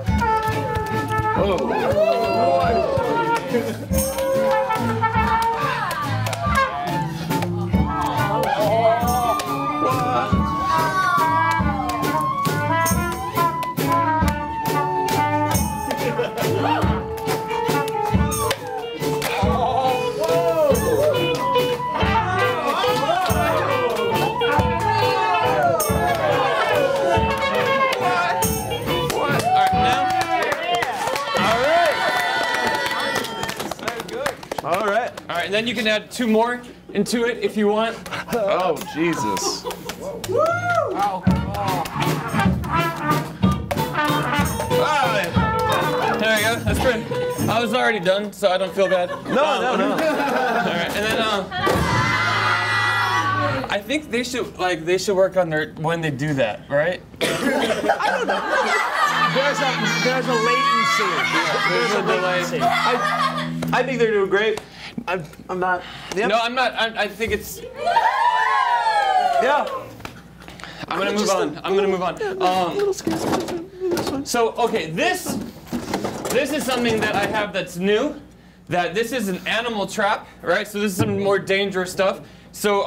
All right, and then you can add two more into it if you want. Oh, Jesus. There you go. That's good. I was already done, so I don't feel bad. No. All right, and then I think they should work on their when they do that, right? I don't know. There's a latency. There's a delay. I think they're doing great. I'm not. Yep. No, I'm not. I think it's. Yeah. I'm gonna move on. So okay, this is something that I have that's new. That this is an animal trap, right? So this is some more dangerous stuff. So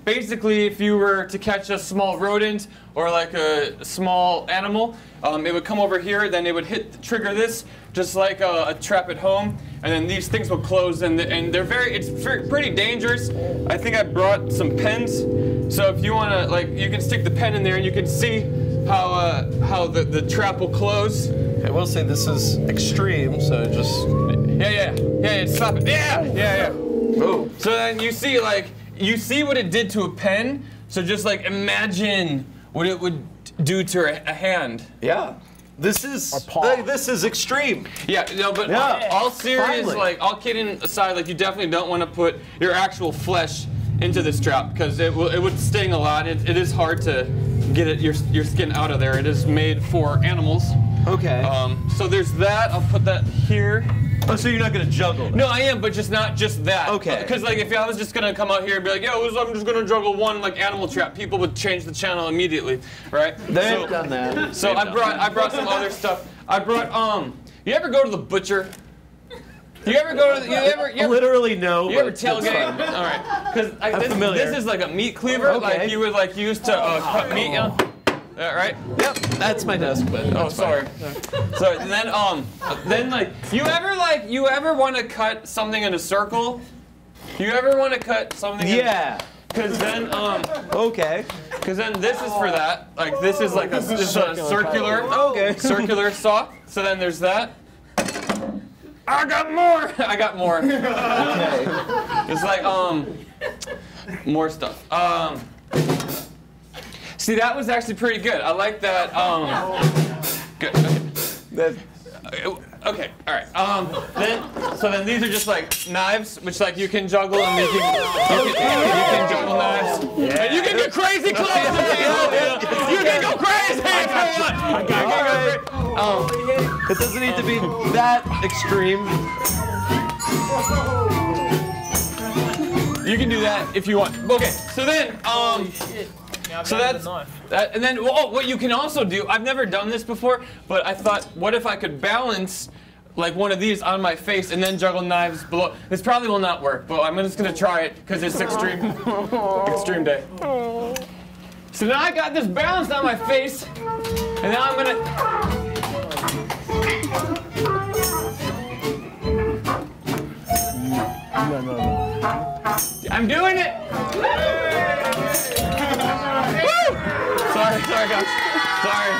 basically, if you were to catch a small rodent or like a small animal, it would come over here. Then it would trigger this, just like a trap at home. And then these things will close, and it's pretty dangerous. I think I brought some pens, so if you wanna, you can stick the pen in there, and you can see how the trap will close. I will say this is extreme, so just stop it, yeah. Oh. So then you see what it did to a pen. So just imagine what it would do to a hand. Yeah. This is extreme. Yeah, no, but all serious, all kidding aside, you definitely don't want to put your actual flesh into this trap because it would sting a lot. It is hard to get your skin out of there. It is made for animals. Okay. So there's that. I'll put that here. Oh, so you're not gonna juggle? No, I am, but just not just that. Okay. Because if I was just gonna come out here and be like, yo, I'm just gonna juggle one animal trap, people would change the channel immediately, right? They've done that. So I brought some other stuff. I brought you ever go to the butcher? You ever go to you ever literally no. You ever tailgate? All right. Because this is like a meat cleaver, okay. you would use to cut meat. Right? Yep, that's my desk, but sorry. So then you ever want to cut something in a circle? You ever want to cut something? Yeah. Because then, okay. Because then this is for that. Like this is like a circular. Okay. Circular saw. So then there's that. I got more. I got more. Okay. It's like more stuff. See, that was actually pretty good. I like that. Good. Okay. All right. So then these are just like knives, which like you can juggle and you can juggle knives. Yeah. And you can get crazy close. You can go crazy. It doesn't need to be that extreme. You can do that if you want. Okay. So then so that's that, and then what you can also do. I've never done this before, but I thought, what if I could balance like one of these on my face and then juggle knives below? This probably will not work, but I'm just gonna try it because it's extreme day. So now I got this balanced on my face, and now I'm gonna. No. I'm doing it. Sorry, guys. Sorry.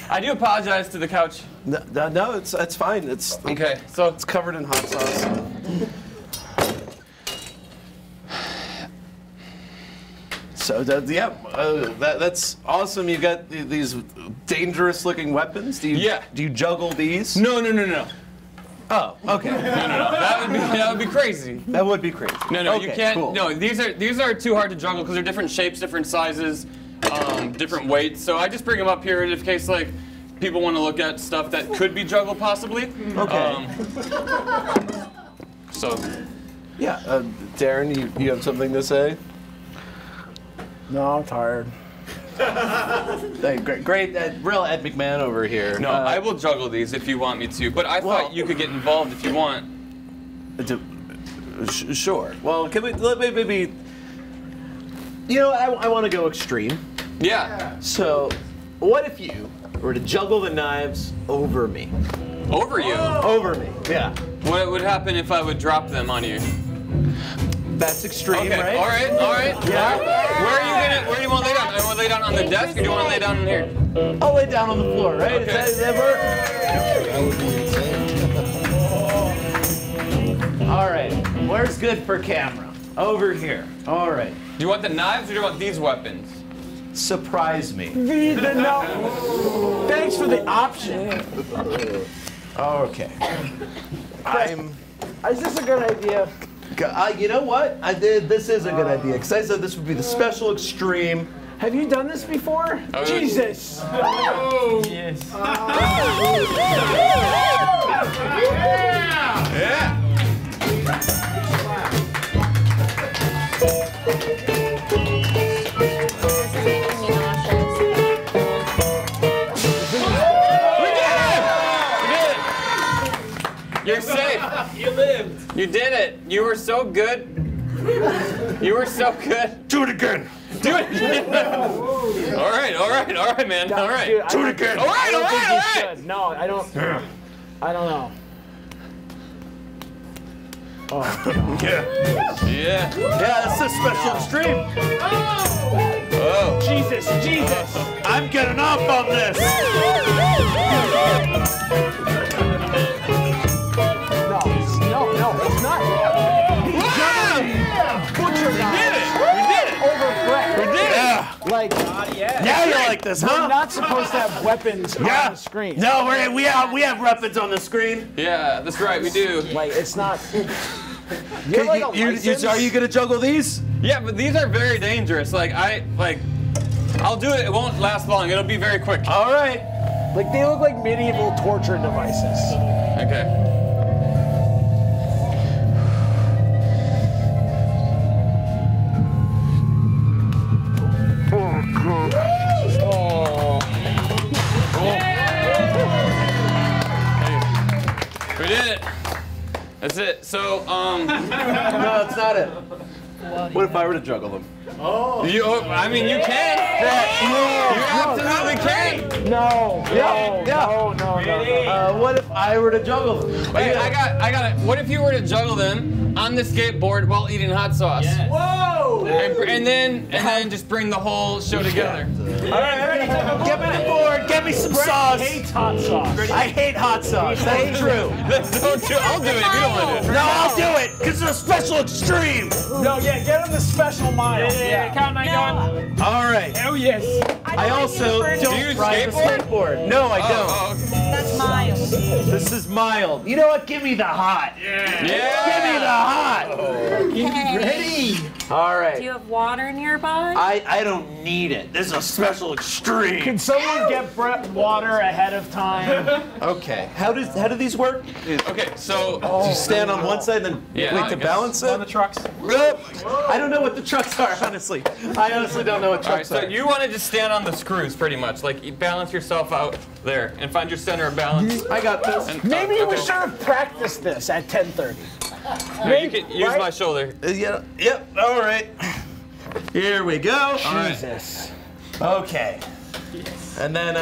I do apologize to the couch. No, it's fine. It's okay. So it's covered in hot sauce. So that's awesome. You got these dangerous-looking weapons. Do you juggle these? No. Oh, okay. No. That would be crazy. That would be crazy. No, okay, you can't. Cool. No, these are too hard to juggle because they're different shapes, different sizes, different weights. So I just bring them up here in case like people want to look at stuff that could be juggled possibly. Okay. So. Yeah, Darren, you have something to say? No, I'm tired. Hey, great, real Ed McMahon over here. No, I will juggle these if you want me to, but I thought you could get involved if you want. Sure. Well, can we maybe? You know, I want to go extreme. Yeah. So, what if you were to juggle the knives over me? Over you? Over me. Yeah. What would happen if I would drop them on you? That's extreme, okay. right? All right. Yeah. Where do you want to lay down? I want to lay down on the desk, or do you want to lay down in here? I'll lay down on the floor, right? Okay. Does that work? That would be insane. All right. Where's good for camera? Over here. All right. Do you want the knives, or do you want these weapons? Surprise me. No. Thanks for the option. Okay. Is this a good idea? You know what? This is a good idea, because I said this would be the special extreme. Have you done this before? Oh, Jesus! Oh. Yes. Yeah. You're safe. You lived. You did it. You were so good. You were so good. Do it again. Do it again. All right, man. All right. Dude, do it again. All right. No, I don't. I don't know. Oh. Yeah. Yeah, that's a special extreme. Oh. Jesus. I'm getting off on this. No, it's not. Butcher knives. We did it. Over Brett. We did it. Yeah. Like, Yeah, you like this, huh? we're not supposed to have weapons on the screen. No, we have weapons on the screen. Yeah, that's right. We do. Like, it's not. Are you gonna juggle these? Yeah, but these are very dangerous. I'll do it. It won't last long. It'll be very quick. All right. Like, they look like medieval torture devices. Okay. We did it. That's it. So, No, it's not it. What if I were to juggle them? Oh. I mean, you can. You absolutely can. No. What if I were to juggle them? Wait, I got it. What if you were to juggle them on the skateboard while eating hot sauce? Yes. Whoa! And then just bring the whole show together. All right, get me the board. Get me some sauce. I hate hot sauce. I hate hot sauce. That's true. I'll do it if you don't want to. No, I'll do it because it's a special extreme. No, yeah, get him the special mile. Yeah. Count 9 going. All right. Oh yes. I also don't ride a skateboard. No, I don't. That's mild. This is mild. You know what? Give me the hot. Yeah. Give me the hot. Okay. Ready? All right. Do you have water nearby? I don't need it. This is a special extreme. Can someone get Brett water ahead of time? Okay. How do these work? Okay, so You stand on one side, then wait to balance it. On the trucks. I don't know what the trucks are, honestly. I honestly don't know what all right, trucks so are. you want to just stand on the screws, pretty much. Like, you balance yourself out there and find your center of balance. I got this. Maybe we should have practiced this at 10:30. No, you can use my shoulder. Yeah. Yep. All right. Here we go. Jesus. Okay. And then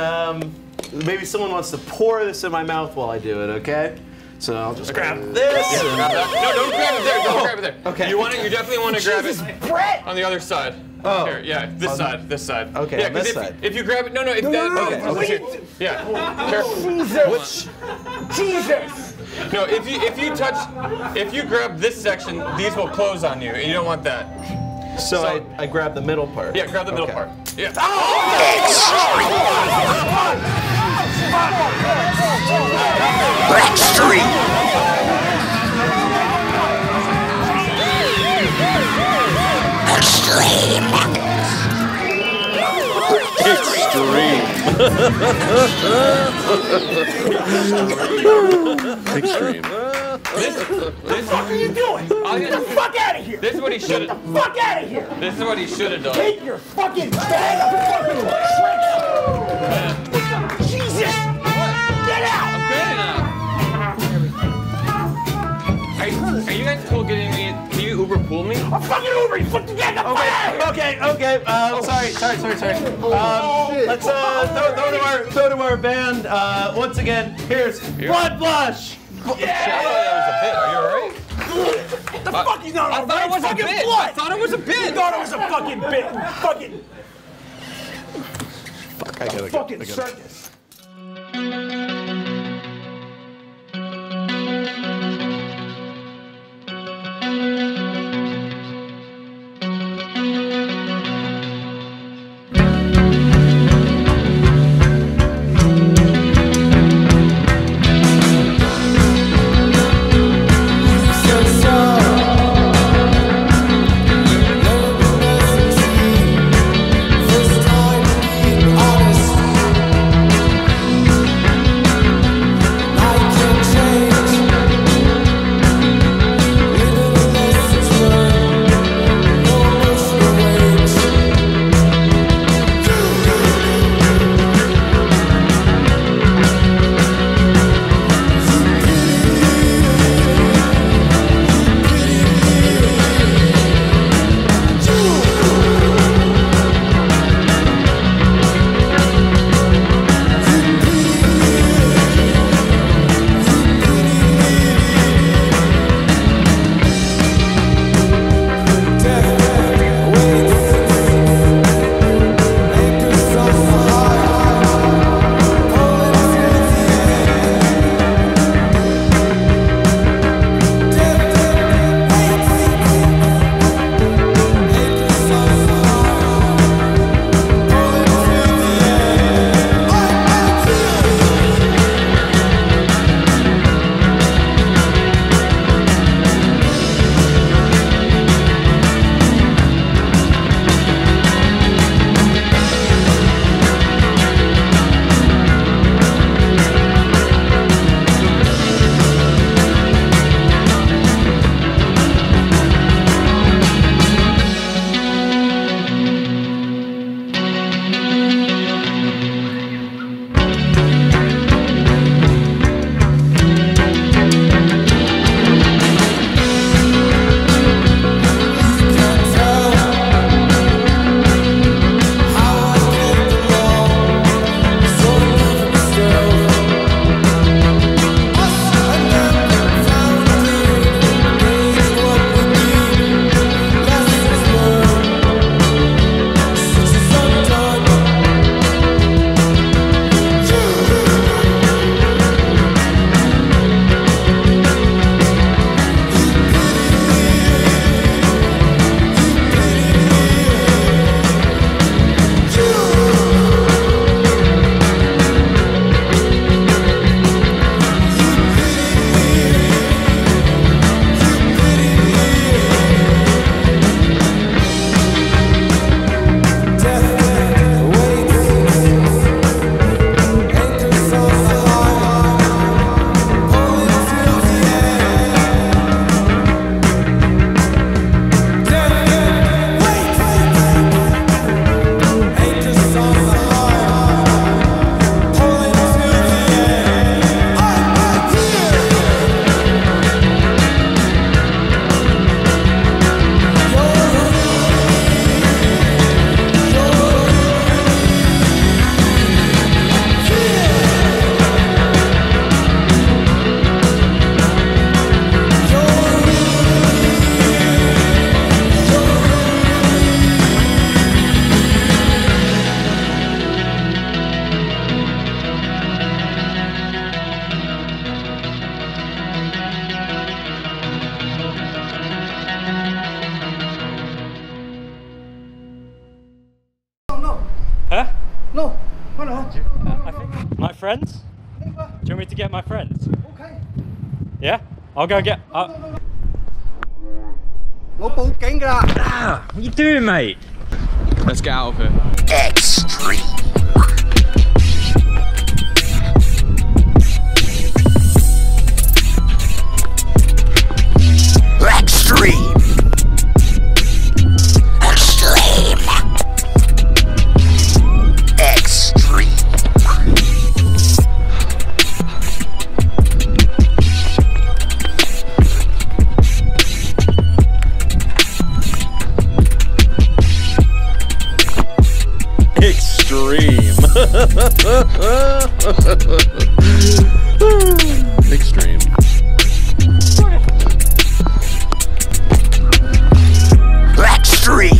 maybe someone wants to pour this in my mouth while I do it. Okay. So I'll just grab this. Yeah, grab that. No, don't grab it there. Don't grab it there. Okay. You definitely want to grab it Brett! on the other side. Oh. Here, yeah, this side. Okay, yeah, on this if, side. if you grab it, no, wait. yeah, careful. Jesus! No, if you grab this section, these will close on you, and you don't want that. So I grab the middle part. Yeah, grab the middle part. Yeah. Extreme. What the fuck are you doing? Get the fuck out of here! This is what he should have. Get the fuck out of here! This is what he should have done. Take your fucking bag of fucking tricks! Jesus! Get out! I'm good enough. Are you guys cool getting me? Can you Uber pool me? I'm fucking Uber! You fucking get the fuck out of here! Okay. Sorry. Let's throw to our band. Once again, here's Blood Blush. I thought that was a bit. Are you alright? What the fuck? You know, I thought it was a bit. Blood. I thought it was a bit. You thought it was a fucking bit. Fucking. Fuck, I gotta fucking circus. First time being honest. friends? Do you want me to get my friends? Okay. Yeah? I'll go get. What are you doing, mate? Let's get out of here. Xtreme. Xtreme. Xtreme. Xtreme. Extreme. Xtreme.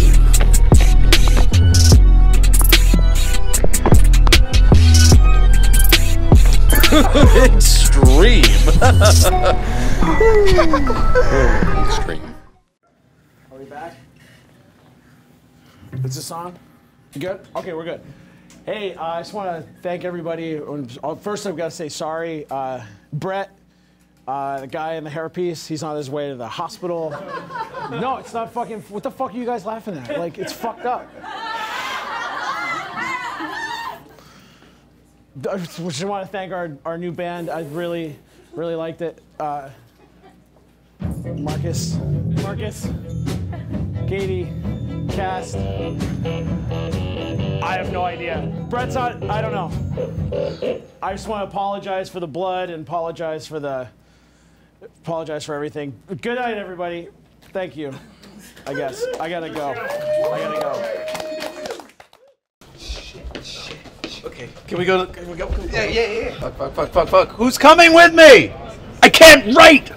Extreme. Are we back? Is this on? You good? Okay, we're good. Hey, I just want to thank everybody. First, I've got to say sorry. Brett, the guy in the hairpiece, he's on his way to the hospital. No, it's not fucking. What the fuck are you guys laughing at? Like, it's fucked up. I just want to thank our new band. I really liked it. Marcus, Katie, cast. I have no idea. Brett's on. I don't know. I just want to apologize for the blood and apologize for everything. Good night, everybody. Thank you. I guess I gotta go. Okay, can we go? Yeah. Fuck. Who's coming with me? I can't write.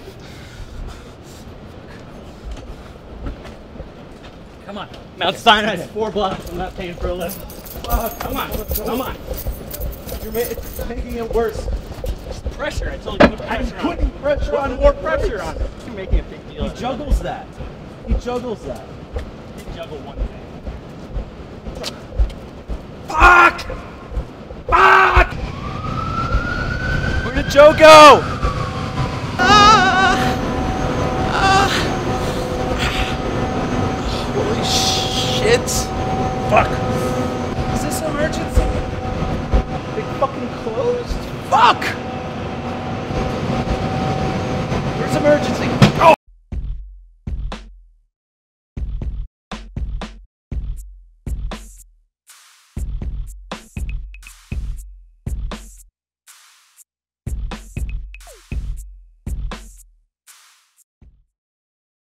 Come on. Mount Sinai's 4 blocks. I'm not paying for a lift. Come on. It's making it worse. Pressure. I told you to put pressure on. I'm putting pressure on. More pressure on it. You're making a big deal. He juggles that. You juggle one thing. Fuck! Where did Joe go? Holy shit! Fuck! Is this emergency? They fucking closed? Fuck! Where's emergency?